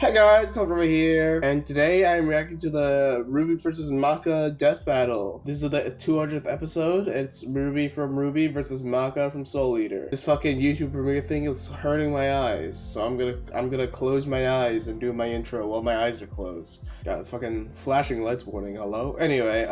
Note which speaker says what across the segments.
Speaker 1: Hey guys, cometflamer here, and today I'm reacting to the RWBY versus Maka death battle. This is the 200th episode. It's RWBY from RWBY versus Maka from Soul Eater. This fucking YouTube premiere thing is hurting my eyes, so I'm gonna close my eyes and do my intro while my eyes are closed. God, it's fucking flashing lights warning. Hello. Anyway,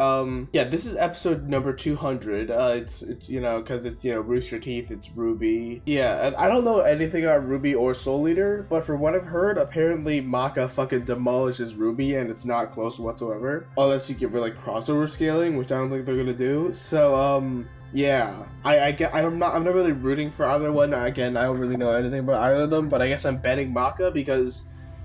Speaker 1: yeah, this is episode number 200. It's you know, because it's Rooster Teeth. It's RWBY. Yeah, I don't know anything about RWBY or Soul Eater, but from what I've heard, apparently Maka fucking demolishes RWBY and it's not close whatsoever, unless you give her like crossover scaling, which I don't think they're gonna do. So yeah, I'm not really rooting for either one. Again, I don't really know anything about either of them, but I guess I'm betting Maka because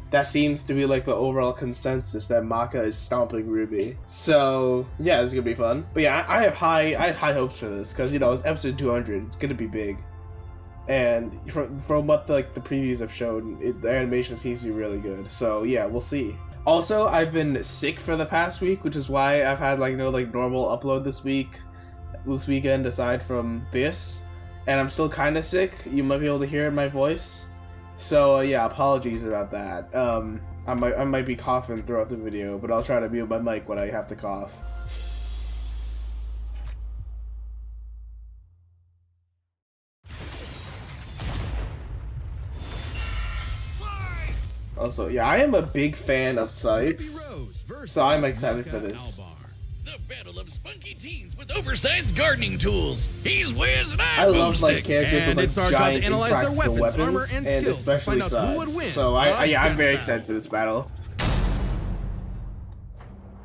Speaker 1: that seems to be like the overall consensus that Maka is stomping RWBY. So yeah, this is gonna be fun. But yeah, I have high hopes for this because it's episode 200. It's gonna be big. And from what the previews have shown, the animation seems to be really good. So yeah, we'll see. Also, I've been sick for the past week, which is why I've had no normal upload this weekend aside from this. And I'm still kind of sick. You might be able to hear it in my voice. So yeah, apologies about that. I might be coughing throughout the video, but I'll try to mute my mic when I have to cough. Also, yeah, I am a big fan of scythes, so I'm excited for this.
Speaker 2: The battle of spunky teens with oversized gardening tools. He's Wiz and
Speaker 1: I love characters with
Speaker 3: it's our job
Speaker 1: giant
Speaker 3: to analyze their weapons, armor, and skills
Speaker 1: especially
Speaker 3: to find out who would win.
Speaker 1: So I'm very excited for this battle.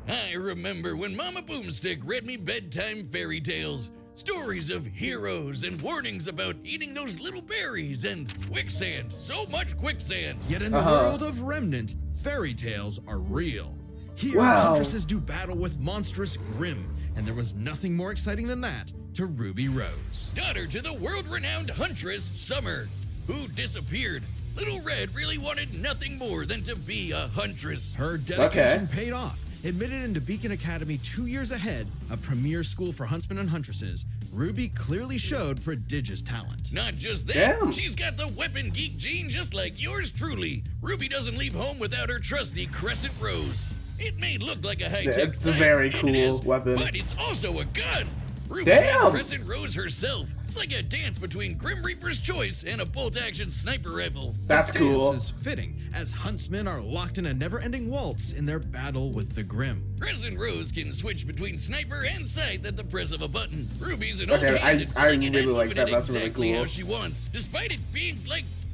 Speaker 2: I remember when Mama Boomstick read me bedtime fairy tales. Stories of heroes and warnings about eating those little berries and quicksand. So much quicksand.
Speaker 3: Yet in the world of Remnant, fairy tales are real. Here, huntresses do battle with monstrous Grimm, and there was nothing more exciting than that to Ruby Rose.
Speaker 2: Daughter to the world-renowned huntress, Summer, who disappeared. Little Red really wanted nothing more than to be a huntress.
Speaker 3: Her dedication paid off. Admitted into Beacon Academy 2 years ahead, a premier school for huntsmen and huntresses, Ruby clearly showed prodigious talent.
Speaker 2: Not just that, she's got the weapon geek gene just like yours truly. Ruby doesn't leave home without her trusty Crescent Rose. It may look like a high-tech
Speaker 1: it's a very cool weapon,
Speaker 2: but it's also a gun. Ruby had Crescent Rose herself. It's like a dance between Grim Reaper's Choice and a bolt-action sniper rifle.
Speaker 1: That's cool.
Speaker 3: This is fitting, as huntsmen are locked in a never-ending waltz in their battle with the Grimm.
Speaker 2: Crescent Rose can switch between sniper and sight at the press of a button. Ruby's an
Speaker 1: I really like that. That's really cool.
Speaker 2: How she wants, despite it being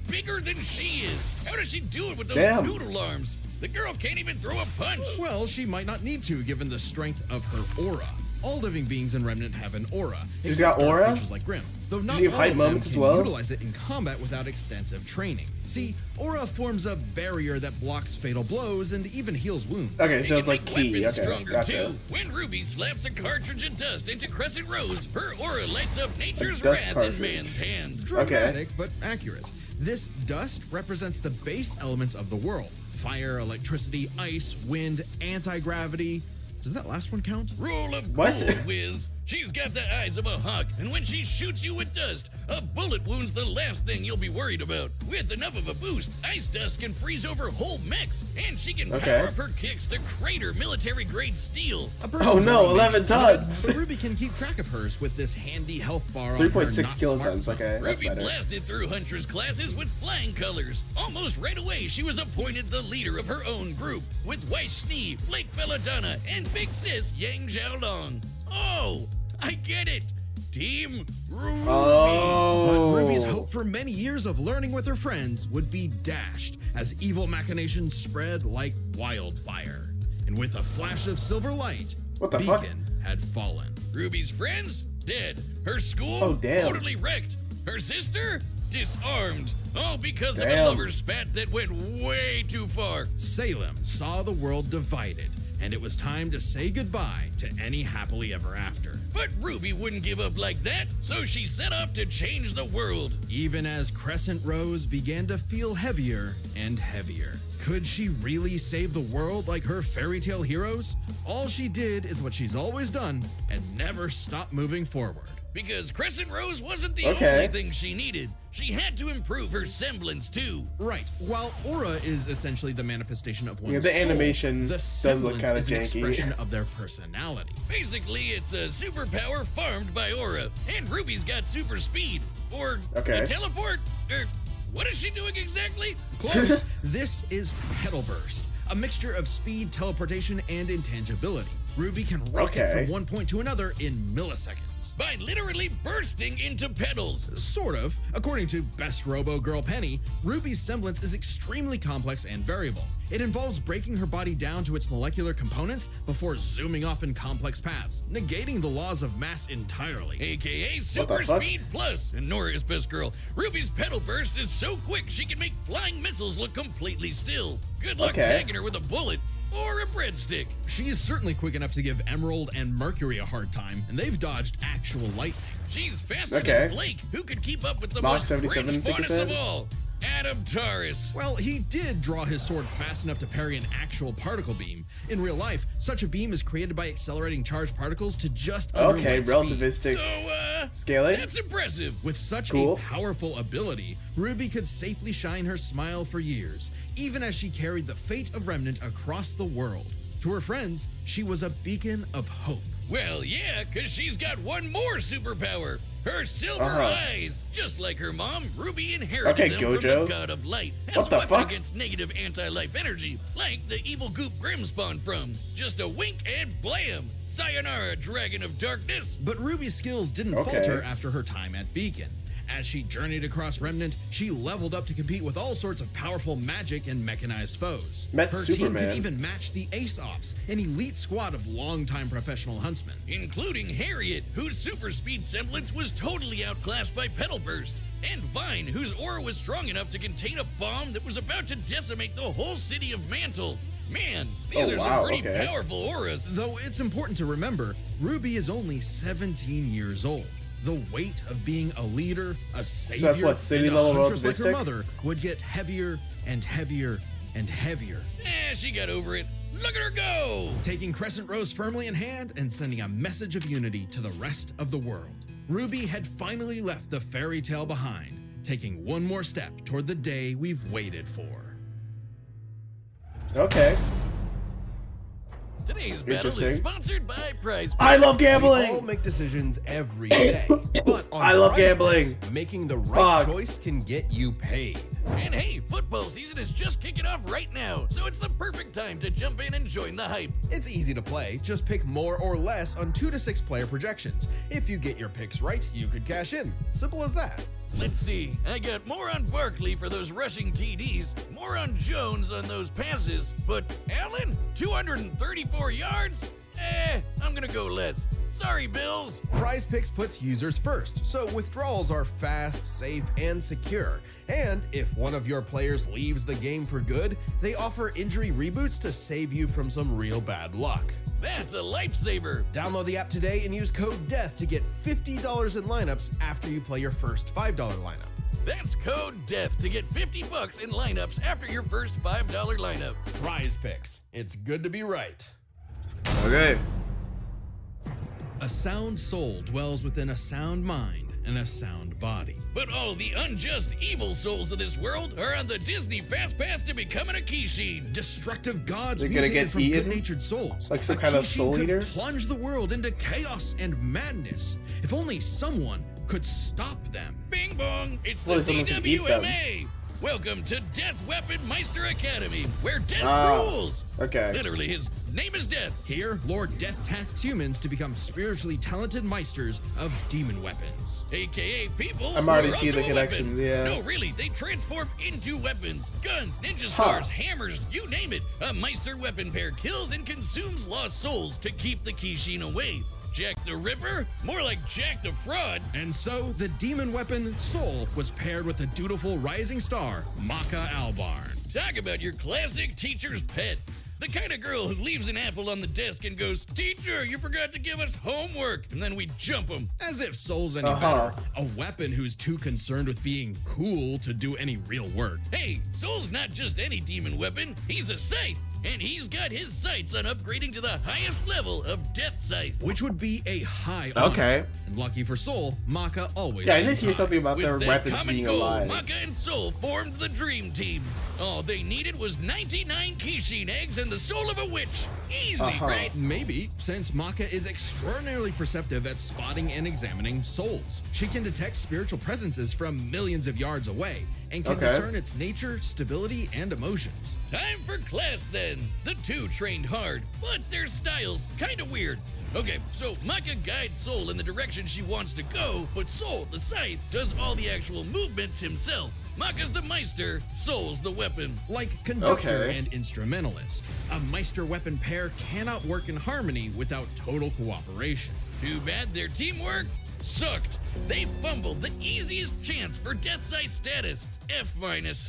Speaker 2: bigger than she is. How does she do it with those noodle arms? The girl can't even throw a punch.
Speaker 3: Well, she might not need to, given the strength of her aura. All living beings in Remnant have an aura.
Speaker 1: She's got aura?
Speaker 3: Creatures like Grimm, though not
Speaker 1: all
Speaker 3: of them
Speaker 1: can
Speaker 3: utilize it in combat without extensive training. See, aura forms a barrier that blocks fatal blows and even heals wounds.
Speaker 1: Okay, so it's like ki. Okay, gotcha.
Speaker 2: Too. When Ruby slaps a cartridge of dust into Crescent Rose, her aura lights up nature's wrath in man's hand.
Speaker 3: Dramatic, but accurate. This dust represents the base elements of the world. Fire, electricity, ice, wind, anti-gravity. Does that last one count?
Speaker 2: Rule of cool, Wiz. She's got the eyes of a hawk, and when she shoots you with dust, a bullet wound's the last thing you'll be worried about. With enough of a boost, ice dust can freeze over whole mechs, and she can power up her kicks to crater military-grade steel.
Speaker 1: Oh no, 11 tons!
Speaker 3: But Ruby can keep track of hers with this handy health bar
Speaker 1: 3.6 kilotons, okay, that's
Speaker 2: Ruby
Speaker 1: better.
Speaker 2: blasted through Huntress classes with flying colors. Almost right away, she was appointed the leader of her own group, with Weiss Schnee, Blake Belladonna, and Big Sis Yang Xiaolong. Oh, I get it. Team Ruby.
Speaker 1: Oh.
Speaker 3: But Ruby's hope for many years of learning with her friends would be dashed as evil machinations spread like wildfire. And with a flash of silver light, Beacon had fallen.
Speaker 2: Ruby's friends? Dead. Her school? Totally wrecked. Her sister? Disarmed. All because of a lover's spat that went way too far.
Speaker 3: Salem saw the world divided, and it was time to say goodbye to any happily ever after.
Speaker 2: But Ruby wouldn't give up like that, so she set off to change the world.
Speaker 3: Even as Crescent Rose began to feel heavier and heavier. Could she really save the world like her fairy tale heroes? All she did is what she's always done and never stopped moving forward.
Speaker 2: Because Crescent Rose wasn't the only thing she needed. She had to improve her semblance too.
Speaker 3: Right. While aura is essentially the manifestation of one's
Speaker 1: the
Speaker 3: soul,
Speaker 1: animation
Speaker 3: the
Speaker 1: does look kind of
Speaker 3: is an
Speaker 1: janky.
Speaker 3: expression of their personality.
Speaker 2: Basically, it's a superpower farmed by aura, and Ruby's got super speed. Or a teleport? Or what is she doing exactly?
Speaker 3: Close. This is Petal Burst, a mixture of speed, teleportation, and intangibility. Ruby can rocket from one point to another in milliseconds.
Speaker 2: By literally bursting into petals.
Speaker 3: Sort of. According to Best Robo Girl Penny, Ruby's semblance is extremely complex and variable. It involves breaking her body down to its molecular components before zooming off in complex paths, negating the laws of mass entirely.
Speaker 2: AKA Super Speed Plus. And Nora is best girl. Ruby's petal burst is so quick she can make flying missiles look completely still. Good luck tagging her with a bullet. Or a breadstick.
Speaker 3: She is certainly quick enough to give Emerald and Mercury a hard time, and they've dodged actual lightning.
Speaker 2: She's faster than Blake, who could keep up with the most cringe faunus of all, Adam Taurus.
Speaker 3: Well, he did draw his sword fast enough to parry an actual particle beam. In real life, such a beam is created by accelerating charged particles to just under light
Speaker 1: relativistic scaling.
Speaker 2: That's impressive.
Speaker 3: With such a powerful ability, Ruby could safely shine her smile for years, even as she carried the fate of Remnant across the world. To her friends, she was a beacon of hope.
Speaker 2: Well, yeah, because she's got one more superpower. Her silver eyes. Just like her mom, Ruby inherited them from the god of light as a weapon against negative anti-life energy, like the evil goop Grim spawned from. Just a wink and blam! Sayonara, Dragon of Darkness!
Speaker 3: But Ruby's skills didn't falter after her time at Beacon. As she journeyed across Remnant, she leveled up to compete with all sorts of powerful magic and mechanized foes. Her team could even match the Ace Ops, an elite squad of longtime professional huntsmen.
Speaker 2: Including Harriet, whose super speed semblance was totally outclassed by Petal Burst. And Vine, whose aura was strong enough to contain a bomb that was about to decimate the whole city of Mantle. Man, these are some pretty powerful auras.
Speaker 3: Though it's important to remember, Ruby is only 17 years old. The weight of being a leader, a savior, and a huntress like her mother would get heavier and heavier and heavier.
Speaker 2: She got over it. Look at her go!
Speaker 3: Taking Crescent Rose firmly in hand and sending a message of unity to the rest of the world. Ruby had finally left the fairy tale behind, taking one more step toward the day we've waited for.
Speaker 2: Today's battle is sponsored by Prize Picks.
Speaker 1: I love gambling!
Speaker 4: We all make decisions every day, but on
Speaker 1: I love gambling.
Speaker 4: Picks, making the right choice can get you paid.
Speaker 2: And hey, football season is just kicking off right now, so it's the perfect time to jump in and join the hype.
Speaker 4: It's easy to play. Just pick more or less on 2 to 6 player projections. If you get your picks right, you could cash in. Simple as that.
Speaker 2: Let's see, I got more on Barkley for those rushing TDs, more on Jones on those passes, but Allen, 234 yards? I'm gonna go less. Sorry, Bills.
Speaker 4: Prize Picks puts users first, so withdrawals are fast, safe, and secure. And if one of your players leaves the game for good, they offer injury reboots to save you from some real bad luck.
Speaker 2: That's a lifesaver.
Speaker 4: Download the app today and use code DEATH to get $50 in lineups after you play your first $5 lineup.
Speaker 2: That's code DEATH to get $50 in lineups after your first $5 lineup.
Speaker 4: Prize Picks. It's good to be right.
Speaker 1: Okay.
Speaker 3: A sound soul dwells within a sound mind and a sound body.
Speaker 2: But all the unjust evil souls of this world are on the Disney Fast Pass to becoming a Kishin.
Speaker 3: Destructive gods mutated from good-natured souls.
Speaker 1: Like some kind of soul eater?
Speaker 3: Plunge the world into chaos and madness. If only someone could stop them.
Speaker 2: Bing bong, it's the DWMA. Welcome to Death Weapon Meister Academy, where death rules. Literally, his name is Death.
Speaker 3: Here, Lord Death tasks humans to become spiritually talented meisters of demon weapons.
Speaker 2: AKA people
Speaker 1: I'm already seeing the connections,
Speaker 2: No, really, they transform into weapons. Guns, ninja stars, hammers, you name it. A Meister weapon pair kills and consumes lost souls to keep the Kishin away. Jack the Ripper? More like Jack the Fraud.
Speaker 3: And so, the demon weapon Soul was paired with the dutiful rising star, Maka Albarn.
Speaker 2: Talk about your classic teacher's pet. The kind of girl who leaves an apple on the desk and goes, "Teacher, you forgot to give us homework," and then we jump them.
Speaker 3: As if Soul's any better. A weapon who's too concerned with being cool to do any real work.
Speaker 2: Hey, Soul's not just any demon weapon, he's a scythe. And he's got his sights on upgrading to the highest level of Death Scythe.
Speaker 3: Which would be a high honor.
Speaker 1: Okay.
Speaker 3: And lucky for Soul, Maka always
Speaker 1: I did hear something about their weapons being alive.
Speaker 2: Maka and Soul formed the dream team. All they needed was 99 Kishin eggs and the soul of a witch. Easy, right?
Speaker 3: Maybe, since Maka is extraordinarily perceptive at spotting and examining souls. She can detect spiritual presences from millions of yards away and can discern its nature, stability, and emotions.
Speaker 2: Time for class then. The two trained hard, but their styles kinda weird. Okay, so Maka guides Soul in the direction she wants to go, but Soul, the scythe, does all the actual movements himself. Maka's the Meister, Soul's the weapon.
Speaker 3: Like conductor and instrumentalist, a Meister weapon pair cannot work in harmony without total cooperation.
Speaker 2: Too bad their teamwork sucked. They fumbled the easiest chance for Death Scythe status, F-.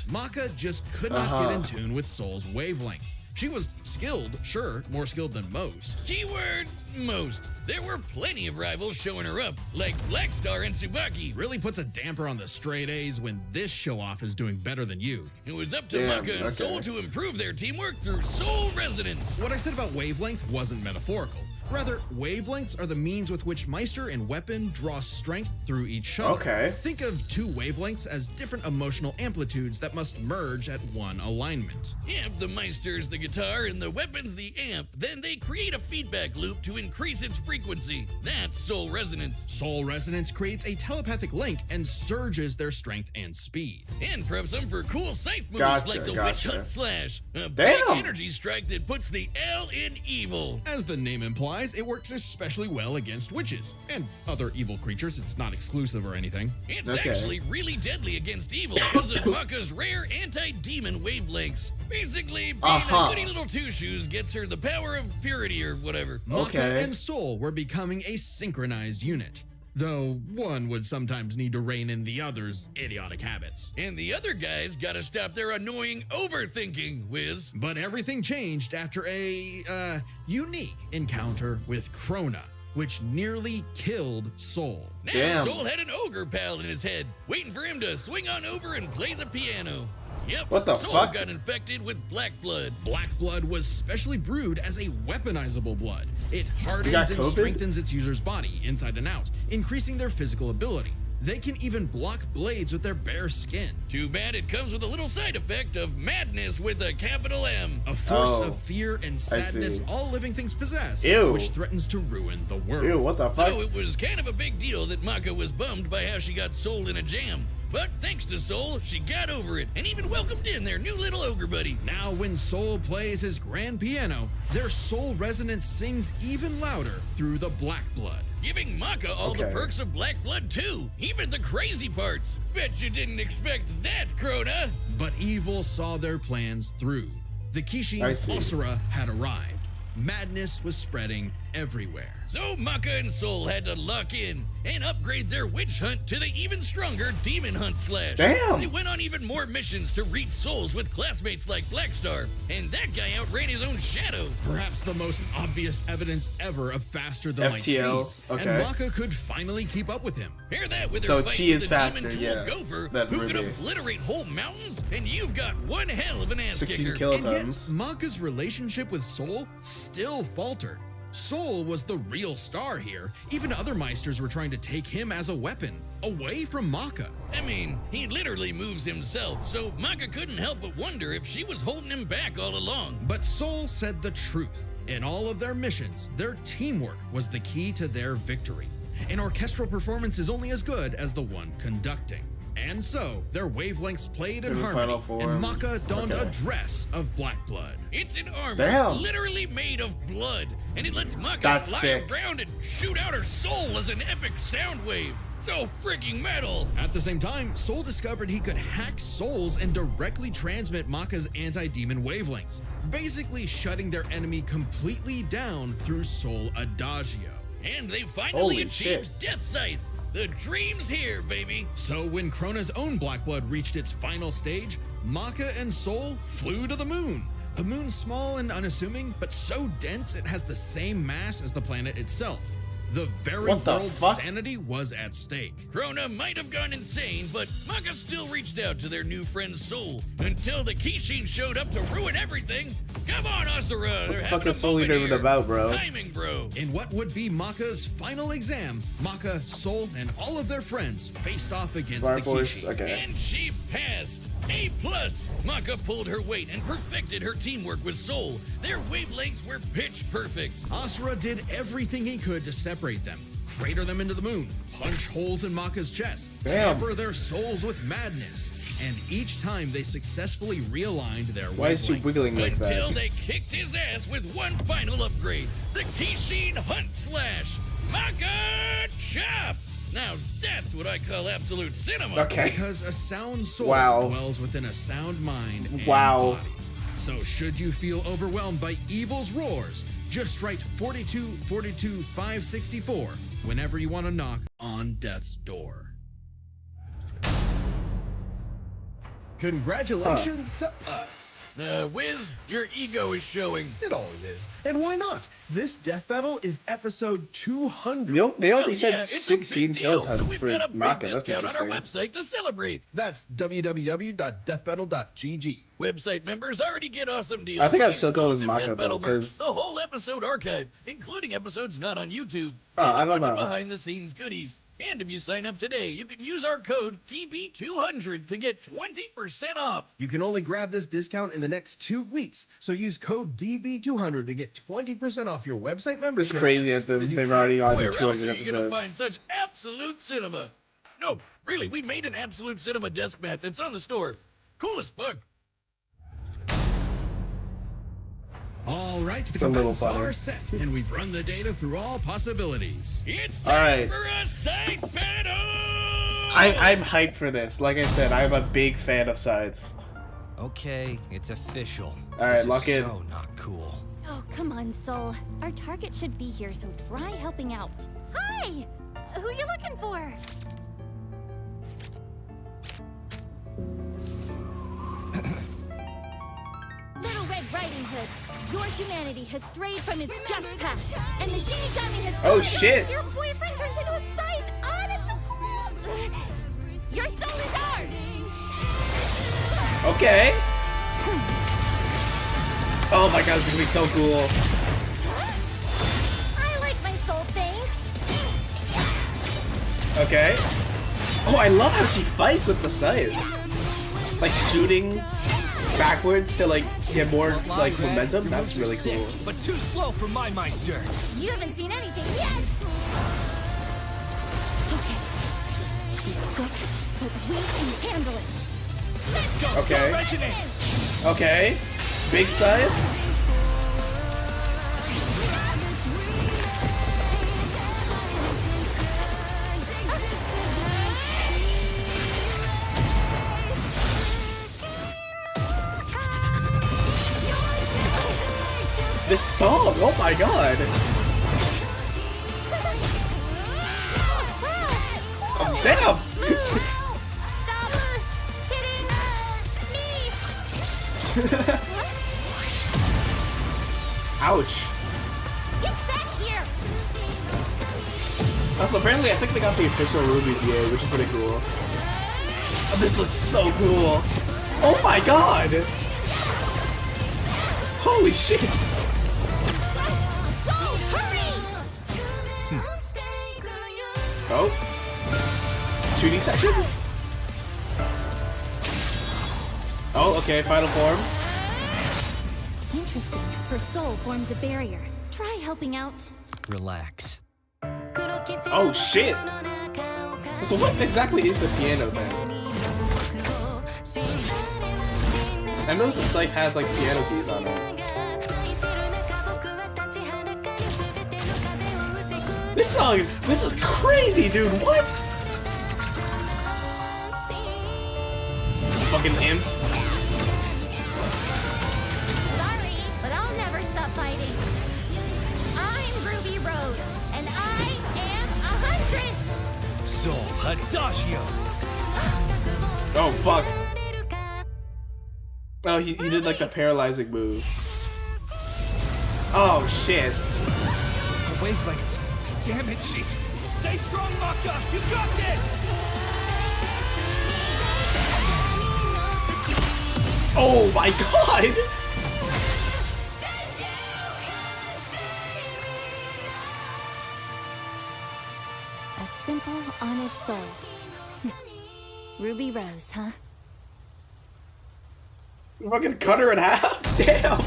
Speaker 3: Maka just could not get in tune with Soul's wavelength. She was skilled, sure, more skilled than most.
Speaker 2: Keyword, most. There were plenty of rivals showing her up, like Blackstar and Tsubaki.
Speaker 3: Really puts a damper on the straight A's when this show-off is doing better than you.
Speaker 2: It was up to Maka and Soul to improve their teamwork through soul resonance.
Speaker 3: What I said about wavelength wasn't metaphorical. Rather, wavelengths are the means with which Meister and weapon draw strength through each other. Think of two wavelengths as different emotional amplitudes that must merge at one alignment.
Speaker 2: If the Meister's the guitar and the weapon's the amp, then they create a feedback loop to increase its frequency. That's soul resonance.
Speaker 3: Soul resonance creates a telepathic link and surges their strength and speed.
Speaker 2: And preps them for cool scythe moves like the Witch Hunt Slash. A big energy strike that puts the L in evil.
Speaker 3: As the name implies, it works especially well against witches and other evil creatures. It's not exclusive or anything.
Speaker 2: It's actually really deadly against evil because of Maka's rare anti-demon wavelengths. Basically, being a goody little two-shoes gets her the power of purity or whatever.
Speaker 3: Maka and Soul were becoming a synchronized unit, though one would sometimes need to rein in the other's idiotic habits.
Speaker 2: And the other guys gotta stop their annoying overthinking, Wiz.
Speaker 3: But everything changed after a, unique encounter with Krona, which nearly killed Soul.
Speaker 2: Now Soul had an ogre pal in his head, waiting for him to swing on over and play the piano. Yep,
Speaker 1: what the
Speaker 2: Soul
Speaker 1: fuck?
Speaker 2: Got infected with black blood.
Speaker 3: Black blood was specially brewed as a weaponizable blood. It hardens and strengthens its user's body, inside and out, increasing their physical ability. They can even block blades with their bare skin.
Speaker 2: Too bad it comes with a little side effect of madness with a capital M.
Speaker 3: A force of fear and sadness all living things possess, which threatens to ruin the world.
Speaker 1: Ew, what the fuck?
Speaker 2: So it was kind of a big deal that Maka was bummed by how she got sold in a jam. But thanks to Soul, she got over it and even welcomed in their new little ogre buddy.
Speaker 3: Now when Soul plays his grand piano, their soul resonance sings even louder through the black blood.
Speaker 2: Giving Maka all the perks of black blood too, even the crazy parts. Bet you didn't expect that, Krona.
Speaker 3: But evil saw their plans through. The Kishin Osura had arrived. Madness was spreading everywhere.
Speaker 2: So Maka and Soul had to lock in and upgrade their witch hunt to the even stronger demon hunt slash.
Speaker 1: Damn!
Speaker 2: They went on even more missions to reach souls with classmates like Blackstar, and that guy outran his own shadow.
Speaker 3: Perhaps the most obvious evidence ever of faster than light speeds. And Maka could finally keep up with him.
Speaker 2: Pair that with her fight with the demon tool Gopher, who could obliterate whole mountains, and you've got one hell of an ass kicker.
Speaker 3: And yet, Maka's relationship with Soul still faltered. Soul was the real star here. Even other Meisters were trying to take him as a weapon, away from Maka.
Speaker 2: I mean, he literally moves himself, so Maka couldn't help but wonder if she was holding him back all along.
Speaker 3: But Soul said the truth. In all of their missions, their teamwork was the key to their victory. An orchestral performance is only as good as the one conducting. And so, their wavelengths played in harmony, and Maka donned a dress of black blood.
Speaker 2: It's an armor literally made of blood, and it lets Maka fly around and shoot out her soul as an epic sound wave. So freaking metal!
Speaker 3: At the same time, Soul discovered he could hack souls and directly transmit Maka's anti-demon wavelengths, basically shutting their enemy completely down through Soul Adagio.
Speaker 2: And they finally achieved Death Scythe! The dream's here, baby!
Speaker 3: So when Krona's own black blood reached its final stage, Maka and Soul flew to the moon. A moon small and unassuming, but so dense it has the same mass as the planet itself. The very world's sanity was at stake.
Speaker 2: Krona might have gone insane, but Maka still reached out to their new friend Soul until the Kishin showed up to ruin everything. Come on, Asura!
Speaker 1: What the fuck is Soul Eater even about, bro?
Speaker 2: Timing, bro!
Speaker 3: In what would be Maka's final exam, Maka, Soul, and all of their friends faced off against the Kishin.
Speaker 1: Okay.
Speaker 2: And she passed! A+! Maka pulled her weight and perfected her teamwork with Soul. Their wavelengths were pitch perfect.
Speaker 3: Asura did everything he could to separate them, crater them into the moon, punch holes in Maka's chest, tamper their souls with madness, and each time they successfully realigned their wavelengths.
Speaker 1: Why is she wiggling like that?
Speaker 2: Until they kicked his ass with one final upgrade, the Kishin Hunt Slash. Maka Chop! Now that's what I call absolute cinema.
Speaker 1: Okay.
Speaker 3: Because a sound soul dwells within a sound mind and body. So should you feel overwhelmed by evil's roars, just write 42 42 564 whenever you want to knock on death's door.
Speaker 4: Congratulations to us.
Speaker 2: Wiz, your ego is showing.
Speaker 4: It always is. And why not? This death battle is episode 200.
Speaker 1: They only said 16 kill tons for Maka. That's
Speaker 2: on our
Speaker 1: interesting.
Speaker 2: website to celebrate.
Speaker 4: That's www.deathbattle.gg.
Speaker 2: Website members already get awesome deals.
Speaker 1: I think I'd still go with Maka though,
Speaker 2: because the whole episode archive, including episodes not on YouTube.
Speaker 1: I don't know.
Speaker 2: Behind the scenes goodies. And if you sign up today, you can use our code TB200 to get 20% off.
Speaker 4: You can only grab this discount in the next 2 weeks, so use code DB200 to get 20% off your website membership.
Speaker 1: It's crazy that they've already gone
Speaker 2: Where
Speaker 1: to
Speaker 2: else
Speaker 1: 200
Speaker 2: are you gonna
Speaker 1: episodes.
Speaker 2: find such absolute cinema? No, really, we made an absolute cinema desk mat that's on the store. Cool as fuck.
Speaker 3: All right, the
Speaker 1: a little
Speaker 3: combatants
Speaker 1: funny.
Speaker 3: are set, and we've run the data through all possibilities.
Speaker 2: It's time
Speaker 1: Alright.
Speaker 2: for a scythe battle!
Speaker 1: I'm hyped for this. Like I said, I'm a big fan of scythes.
Speaker 5: Okay, it's official.
Speaker 1: Alright,
Speaker 5: This
Speaker 1: lock
Speaker 5: is
Speaker 1: in.
Speaker 5: so not cool.
Speaker 6: Oh, come on, Soul. Our target should be here, so try helping out. Hi! Who you looking for? Little Red Riding Hood, your humanity has strayed from its just path, and the Shinigami has
Speaker 1: Oh,
Speaker 6: gone
Speaker 1: shit.
Speaker 6: Your boyfriend turns into a scythe. Oh, that's so cool! Your soul is ours!
Speaker 1: Okay. Oh my god, this is gonna be so cool.
Speaker 6: I like my soul, thanks.
Speaker 1: Okay. Oh, I love how she fights with the scythe. Like shooting backwards to like get more like momentum. That's really cool.
Speaker 5: But too slow for my Meister.
Speaker 6: You haven't seen anything yet. Focus. She's good, but we can handle it. Let's go.
Speaker 1: Okay. Okay. Big scythe. This song, oh my god! Oh, damn!
Speaker 6: Stop her hitting me!
Speaker 1: Ouch.
Speaker 6: Get back here!
Speaker 1: Also, apparently, I think they got the official RWBY DA, which is pretty cool. Oh, this looks so cool! Oh my god! Holy shit!
Speaker 6: Soul, hurry!
Speaker 1: Oh. 2D section? Oh, okay, final form.
Speaker 6: Interesting. Her soul forms a barrier. Try helping out.
Speaker 5: Relax.
Speaker 1: Oh shit! So what exactly is the piano then? I noticed the scythe has like piano keys on it. This is crazy, dude. What? Fucking imp.
Speaker 6: Sorry, but I'll never stop fighting. I'm Ruby Rose, and I am a huntress!
Speaker 5: Soul Hadashio.
Speaker 1: Oh fuck. Oh, he did like the paralyzing move. Oh shit.
Speaker 5: The wavelengths. Damn it, she's. Stay strong, Maka. You got this.
Speaker 1: Oh my god.
Speaker 6: A simple, honest soul. Ruby Rose, huh?
Speaker 1: Fucking cut her in half. Damn.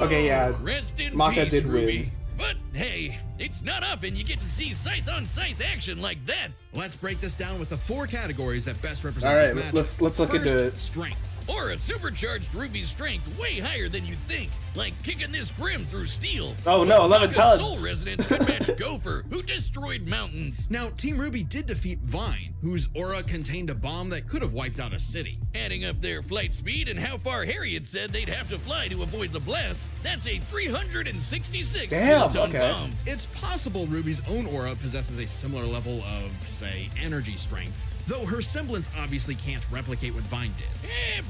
Speaker 1: Okay, yeah.
Speaker 2: Rest in
Speaker 1: Maka
Speaker 2: peace,
Speaker 1: did
Speaker 2: Ruby.
Speaker 1: win.
Speaker 2: But hey, it's not often you get to see scythe on scythe action like that.
Speaker 3: Let's break this down with the 4 categories that best represent
Speaker 1: All
Speaker 3: this
Speaker 1: right,
Speaker 3: match.
Speaker 1: let's look
Speaker 3: First,
Speaker 1: into it.
Speaker 3: Strength.
Speaker 2: Or a supercharged Ruby's strength way higher than you'd think, like kicking this Grim through steel.
Speaker 1: Oh no, 11
Speaker 2: Maka's
Speaker 1: tons.
Speaker 2: Soul Resonance could match Gopher, who destroyed mountains.
Speaker 3: Now, Team RWBY did defeat Vine, whose aura contained a bomb that could have wiped out a city.
Speaker 2: Adding up their flight speed and how far Harry had said they'd have to fly to avoid the blast, that's a 366
Speaker 1: Damn,
Speaker 2: kiloton
Speaker 1: okay.
Speaker 2: bomb.
Speaker 3: It's possible Ruby's own aura possesses a similar level of, say, energy strength, though her semblance obviously can't replicate what Vine did.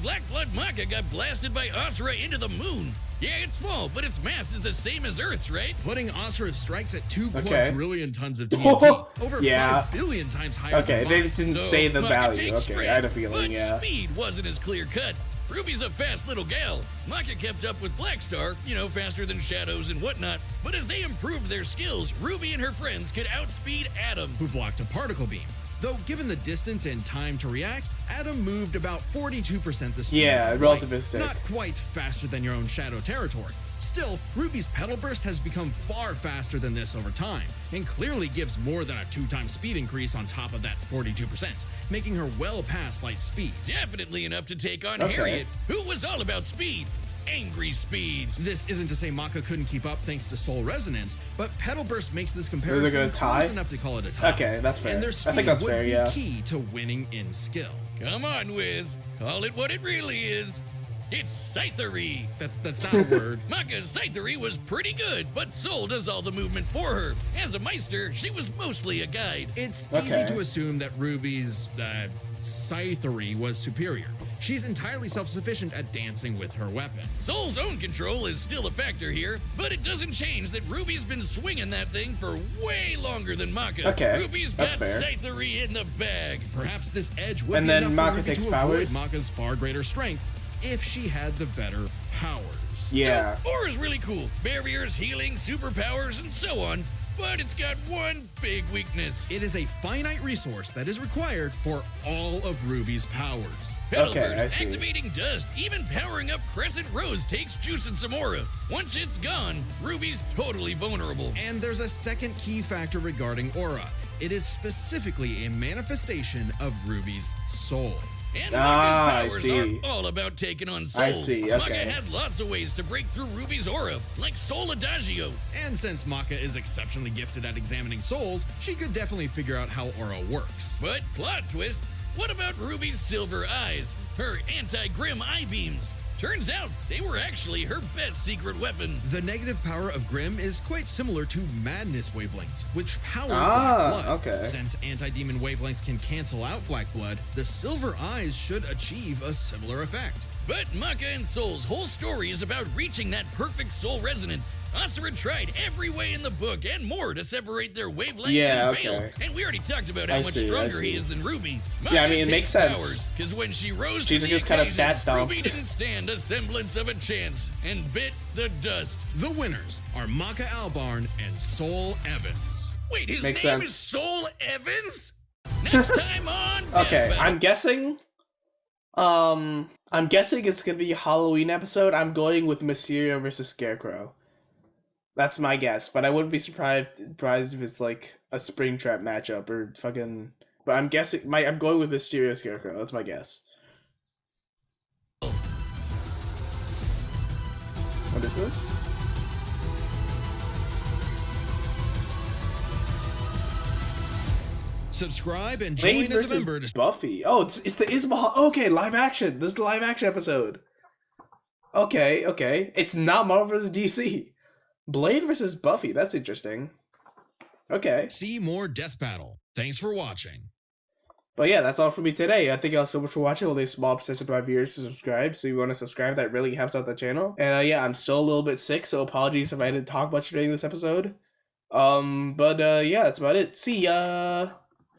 Speaker 2: Black Blood Maka got blasted by Asura into the moon. Yeah, it's small, but its mass is the same as Earth's, right?
Speaker 3: Putting Asura's strikes at 2
Speaker 1: Okay.
Speaker 3: quadrillion tons of TNT, over
Speaker 1: Yeah.
Speaker 3: 5 billion times higher
Speaker 1: Okay,
Speaker 3: than
Speaker 1: they
Speaker 3: Vine.
Speaker 1: didn't
Speaker 2: So,
Speaker 1: say the
Speaker 2: Maka
Speaker 1: value.
Speaker 2: takes
Speaker 1: Okay, I had a
Speaker 2: strength,
Speaker 1: feeling,
Speaker 2: but
Speaker 1: yeah.
Speaker 2: speed wasn't as clear cut. Ruby's a fast little gal. Maka kept up with Blackstar, faster than Shadows and whatnot. But as they improved their skills, Ruby and her friends could outspeed Atom.
Speaker 3: who blocked a particle beam. Though given the distance and time to react, Atom moved about 42% the speed.
Speaker 1: Yeah,
Speaker 3: of light.
Speaker 1: relativistic.
Speaker 3: Not quite faster than your own Shadow territory. Still, Ruby's Petal Burst has become far faster than this over time, and clearly gives more than a 2-time speed increase on top of that 42%, making her well past light speed.
Speaker 2: Definitely enough to take on
Speaker 1: Okay.
Speaker 2: Harriet, who was all about speed. Angry speed.
Speaker 3: This isn't to say Maka couldn't keep up thanks to Soul Resonance, but Petal Burst makes this comparison
Speaker 1: gonna tie?
Speaker 3: close enough to call it a tie.
Speaker 1: Okay, that's fair.
Speaker 3: And their
Speaker 1: I
Speaker 3: speed
Speaker 1: think that's
Speaker 3: would
Speaker 1: fair,
Speaker 3: be
Speaker 1: yeah.
Speaker 3: key to winning in skill.
Speaker 2: Come on, Wiz. Call it what it really is. It's scythery.
Speaker 3: That's not a word.
Speaker 2: Maka's scythery was pretty good, but Soul does all the movement for her. As a Meister, she was mostly a guide.
Speaker 3: It's
Speaker 1: Okay.
Speaker 3: easy to assume that Ruby's scythery was superior. She's entirely self-sufficient at dancing with her weapon.
Speaker 2: Soul's own control is still a factor here, but it doesn't change that Ruby's been swinging that thing for way longer than Maka.
Speaker 1: Okay,
Speaker 2: Ruby's
Speaker 1: that's
Speaker 2: got
Speaker 1: fair.
Speaker 2: scythery in the bag.
Speaker 3: Perhaps this edge would
Speaker 1: And
Speaker 3: be
Speaker 1: then
Speaker 3: enough
Speaker 1: Maka
Speaker 3: for Ruby
Speaker 1: takes
Speaker 3: to
Speaker 1: powers?
Speaker 3: avoid Maka's far greater strength if she had the better powers.
Speaker 1: Yeah.
Speaker 2: So, Aura's really cool. Barriers, healing, superpowers, and so on. But it's got one big weakness.
Speaker 3: It is a finite resource that is required for all of Ruby's powers.
Speaker 2: Petal
Speaker 1: Okay, I
Speaker 2: Burst,
Speaker 1: see.
Speaker 2: activating Dust, even powering up Crescent Rose takes juice and some aura. Once it's gone, Ruby's totally vulnerable.
Speaker 3: And there's a second key factor regarding aura. It is specifically a manifestation of Ruby's soul.
Speaker 2: And
Speaker 1: Ah, I
Speaker 2: Maka's
Speaker 1: see.
Speaker 2: powers are all about taking on souls.
Speaker 1: I see,
Speaker 2: Maka
Speaker 1: okay.
Speaker 2: had lots of ways to break through Ruby's aura, like Soul Adagio.
Speaker 3: And since Maka is exceptionally gifted at examining souls, she could definitely figure out how aura works.
Speaker 2: But plot twist, what about Ruby's silver eyes? Her anti-grim eye beams? Turns out they were actually her best secret weapon.
Speaker 3: The negative power of Grim is quite similar to Madness wavelengths, which power
Speaker 1: Ah,
Speaker 3: Black Blood.
Speaker 1: okay.
Speaker 3: Since anti-demon wavelengths can cancel out Black Blood, the Silver Eyes should achieve a similar effect.
Speaker 2: But Maka and Soul's whole story is about reaching that perfect soul resonance. Asura tried every way in the book and more to separate their wavelengths
Speaker 1: Yeah,
Speaker 2: and veil.
Speaker 1: okay.
Speaker 2: And we already talked about how
Speaker 1: I
Speaker 2: much
Speaker 1: see, I
Speaker 2: stronger he
Speaker 1: see.
Speaker 2: is than Ruby.
Speaker 1: Yeah, I mean, it makes sense.
Speaker 2: Because when she rose
Speaker 1: She
Speaker 2: to the
Speaker 1: just kinda
Speaker 2: occasion,
Speaker 1: stat stomped.
Speaker 2: Ruby didn't stand a semblance of a chance and bit the dust.
Speaker 3: The winners are Maka Albarn and Soul Evans.
Speaker 2: Wait, his
Speaker 1: Makes
Speaker 2: name
Speaker 1: sense.
Speaker 2: is Soul Evans? Next time on Death
Speaker 1: Okay,
Speaker 2: Battle.
Speaker 1: I'm guessing it's gonna be a Halloween episode. I'm going with Mysterio versus Scarecrow. That's my guess, but I wouldn't be surprised if it's like a Springtrap matchup or fucking. But I'm guessing I'm going with Mysterio Scarecrow. That's my guess. What is this?
Speaker 3: Subscribe and
Speaker 1: Blade
Speaker 3: join as a
Speaker 1: versus
Speaker 3: member to
Speaker 1: Buffy. Oh, it's the Isabel. Okay, live action. This is the live action episode. Okay. It's not Marvel vs. DC. Blade versus Buffy. That's interesting. Okay.
Speaker 3: see more Death Battle. Thanks for watching.
Speaker 1: But yeah, that's all for me today. I thank y'all so much for watching. Only a small percentage of my viewers to subscribe, so you want to subscribe, that really helps out the channel. And yeah, I'm still a little bit sick, so apologies if I didn't talk much during this episode. Yeah, that's about it. See ya!